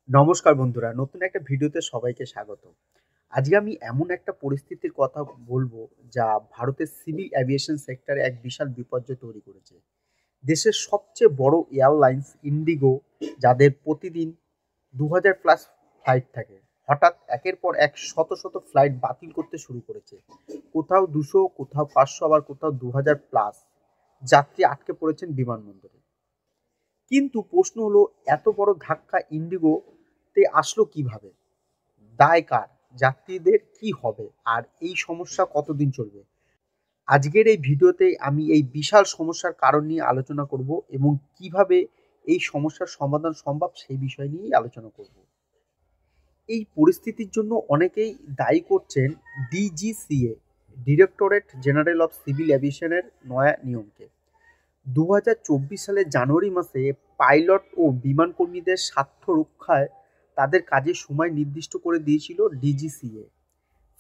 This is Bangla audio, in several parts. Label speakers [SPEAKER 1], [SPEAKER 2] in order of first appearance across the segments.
[SPEAKER 1] নমস্কার বন্ধুরা, নতুন একটা ভিডিওতে সবাইকে স্বাগত। আজকে আমি এমন একটা পরিস্থিতির কথা বলবো যা ভারতের সিভিল অ্যাভিয়েশন সেক্টরে এক বিশাল বিপর্যয় তৈরি করেছে। দেশের সবচেয়ে বড় এয়ারলাইন্স ইন্ডিগো, যাদের প্রতিদিন 2000 প্লাস ফ্লাইট থাকে, হঠাৎ একের পর এক শত শত ফ্লাইট বাতিল করতে শুরু করেছে। কোথাও 200, কোথাও 500, আবার কোথাও 2000 প্লাস যাত্রী আটকে পড়েছেন বিমানবন্দরে। কিন্তু প্রশ্ন হলো, এত বড় ধাক্কা ইন্ডিগোতে আসলো কিভাবে? দায় কার? যাত্রীদের কি হবে? আর এই সমস্যা কতদিন চলবে? আজকের এই ভিডিওতে আমি এই বিশাল সমস্যার কারণ নিয়ে আলোচনা করব এবং কিভাবে এই সমস্যার সমাধান সম্ভব সেই বিষয় নিয়েই আলোচনা করব। এই পরিস্থিতির জন্য অনেকেই দায়ী করছেন DGCA, directorate general of civil অ্যাভিয়েশনের নয়া নিয়মকে। 2024 সালের জানুয়ারি মাসে পাইলট ও বিমান কর্মীদের স্বার্থ রক্ষায় তাদের কাজের সময় নির্দিষ্ট করে দিয়েছিল DGCA.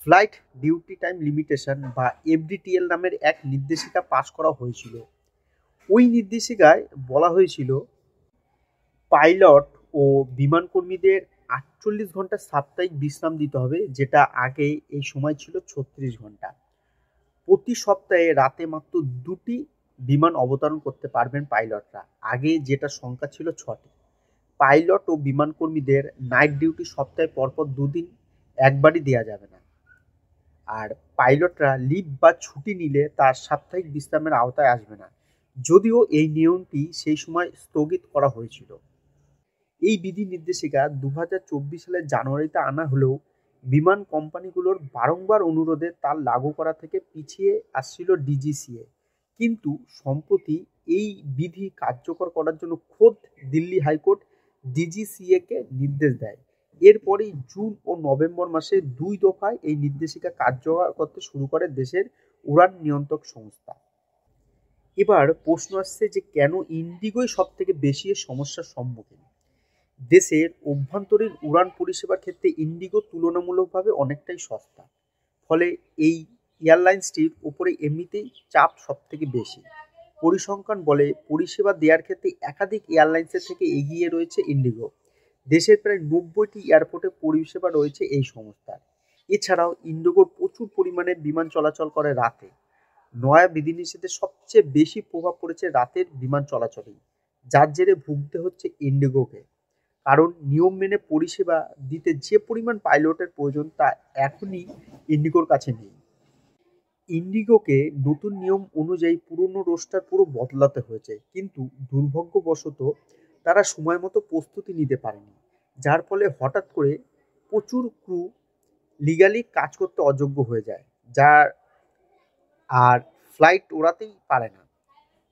[SPEAKER 1] Flight duty time limitation বা এফডিটিএল নামের এক নির্দেশিকা পাশ করা হয়েছিল। ওই নির্দেশিকায় বলা হয়েছিল পাইলট ও বিমান কর্মীদের 48 ঘন্টা সাপ্তাহিক বিশ্রাম দিতে হবে, যেটা আগে এই সময় ছিল 36 ঘন্টা। প্রতি সপ্তাহে রাতে মাত্র 2টি বিমান অবতরণ করতে পারবেন পাইলটরা, আগে যেটা সংখ্যা ছিল 6টি। পাইলট ও বিমান কর্মীদের নাইট ডিউটি সপ্তাহে পরপর 2 দিন একবারই দেওয়া যাবে না। আর পাইলটরা লিভ বা ছুটি নিলে তার সাপ্তাহিক বিশ্রামের আওতায় আসবে না, যদিও এই নিয়মটি সেই সময় স্থগিত করা হয়েছিল। এই বিধি নির্দেশিকা 2024 সালের জানুয়ারিতে আনা হলেও বিমান কোম্পানিগুলোর বারংবার অনুরোধে তা লাগু করা থেকে পিছিয়ে আসছিল ডিজিসিএ। কিন্তু সম্প্রতি এই বিধি কার্যকর করার জন্য খোদ দিল্লি হাইকোর্ট ডিজিসিএকে নির্দেশ দেয়। এরপরেই জুন ও নভেম্বর মাসে 2 দফায় এই নির্দেশিকা কার্যকর করতে শুরু করে দেশের উড়ান নিয়ন্ত্রক সংস্থা। এবার প্রশ্ন আসছে যে কেন ইন্ডিগোই সব থেকে বেশি এর সমস্যার সম্মুখীন? দেশের অভ্যন্তরীণ উড়ান পরিষেবার ক্ষেত্রে ইন্ডিগো তুলনামূলকভাবে অনেকটাই সস্তা, ফলে এই এয়ারলাইন্সটির উপরে এমনিতেই চাপ সব থেকে বেশি। পরিসংখ্যান বলে পরিষেবা দেওয়ার ক্ষেত্রে একাধিক এয়ারলাইন্সের থেকে এগিয়ে রয়েছে ইন্ডিগো। দেশের প্রায় 90টি এয়ারপোর্টে পরিষেবা রয়েছে এই সংস্থার। এছাড়াও ইন্ডিগোর প্রচুর পরিমাণে বিমান চলাচল করে রাতে। নয়া বিধিনিষেধের সবচেয়ে বেশি প্রভাব পড়েছে রাতের বিমান চলাচলেই, যার জেরে ভুগতে হচ্ছে ইন্ডিগোকে। কারণ নিয়ম মেনে পরিষেবা দিতে যে পরিমাণ পাইলটের প্রয়োজন তা এখনই ইন্ডিগোর কাছে নেই। ইন্ডিগোকে নতুন নিয়ম অনুযায়ী পুরনো রোস্টার পুরো বদলাতে হয়েছে, কিন্তু দুর্ভাগ্যবশত তারা সময় মতো প্রস্তুতি নিতে পারেনি, যার ফলে হঠাৎ করে প্রচুর ক্রু লিগালি কাজ করতে অযোগ্য হয়ে যায়, যার আর ফ্লাইট ওড়াতেই পারে না।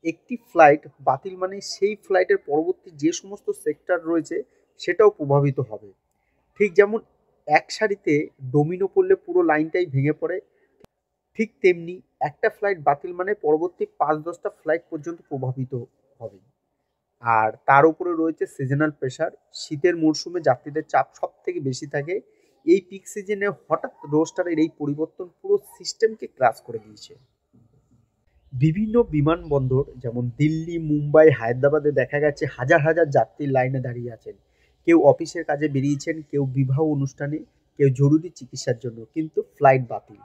[SPEAKER 1] একটি ফ্লাইট বাতিল মানে সেই ফ্লাইটের পরবর্তী যে সমস্ত সেক্টর রয়েছে সেটাও প্রভাবিত হবে। ঠিক যেমন এক সারিতে ডোমিনো পড়লে পুরো লাইনটাই ভেঙে পড়ে, ঠিক তেমনি একটা ফ্লাইট বাতিল মানে পরবর্তী 5-10টা ফ্লাইট পর্যন্ত প্রভাবিত হবে। আর তার উপরে রয়েছে সিজনাল প্রেশার। শীতের মরশুমে যাত্রীদের চাপ সব থেকে বেশি থাকে। এই পিক সিজনে হঠাৎ রোস্টারের এই পরিবর্তন পুরো সিস্টেমকে ক্রাশ করে দিয়েছে। বিভিন্ন বিমানবন্দর যেমন দিল্লি, মুম্বাই, হায়দ্রাবাদে দেখা গেছে হাজার হাজার যাত্রী লাইনে দাঁড়িয়ে আছেন। কেউ অফিসের কাজে বেরিয়েছেন, কেউ বিবাহ অনুষ্ঠানে, কেউ জরুরি চিকিৎসার জন্য, কিন্তু ফ্লাইট বাতিল।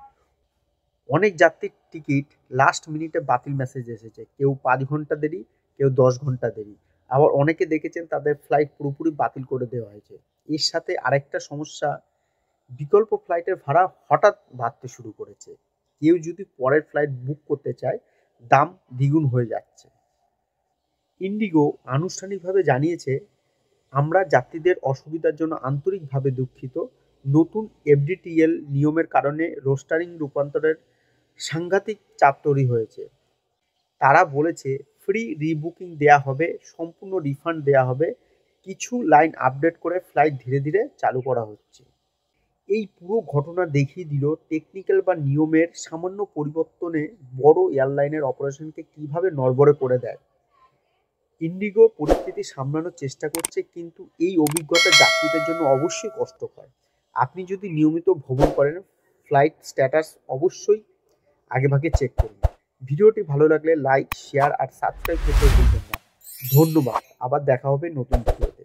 [SPEAKER 1] অনেক যাত্রীর টিকিট লাস্ট মিনিটে বাতিল মেসেজ এসেছে, কেউ 5 ঘন্টা দেরি, কেউ 10 ঘন্টা দেরি। আবার অনেকে দেখেছেন তাদের ফ্লাইট পুরোপুরি বাতিল করে দেওয়া হয়েছে। এর সাথে আরেকটা সমস্যা, বিকল্প ফ্লাইটের ভাড়া হঠাৎ বাড়তে শুরু করেছে। কেউ যদি পরের ফ্লাইট বুক করতে চায়, দাম দ্বিগুণ হয়ে যাচ্ছে। ইন্ডিগো আনুষ্ঠানিকভাবে জানিয়েছে, আমরা যাত্রীদের অসুবিধার জন্য আন্তরিকভাবে দুঃখিত। নতুন এফডিটিএল নিয়মের কারণে রোস্টারিং রূপান্তরের সাংঘাতিক চাপ তৈরি হয়েছে। তারা বলেছে ফ্রি রিবুকিং দেয়া হবে, সম্পূর্ণ রিফান্ড দেয়া হবে, কিছু লাইন আপডেট করে ফ্লাইট ধীরে ধীরে চালু করা হচ্ছে। এই পুরো ঘটনা দেখিয়ে দিল টেকনিক্যাল বা নিয়মের সামান্য পরিবর্তনে বড় এয়ারলাইনের অপারেশনকে কিভাবে নড়বড়ে করে দেয়। ইন্ডিগো পরিস্থিতি সামলানোর চেষ্টা করছে, কিন্তু এই অভিজ্ঞতা যাত্রীদের জন্য অবশ্যই কষ্টকর। আপনি যদি নিয়মিত ভ্রমণ করেন, ফ্লাইট স্ট্যাটাস অবশ্যই আগেভাগে চেক করুন। ভিডিওটি ভালো লাগলে লাইক, শেয়ার আর সাবস্ক্রাইব করতে ভুলবেন না। ধন্যবাদ। আবার দেখা হবে নতুন ভিডিওতে।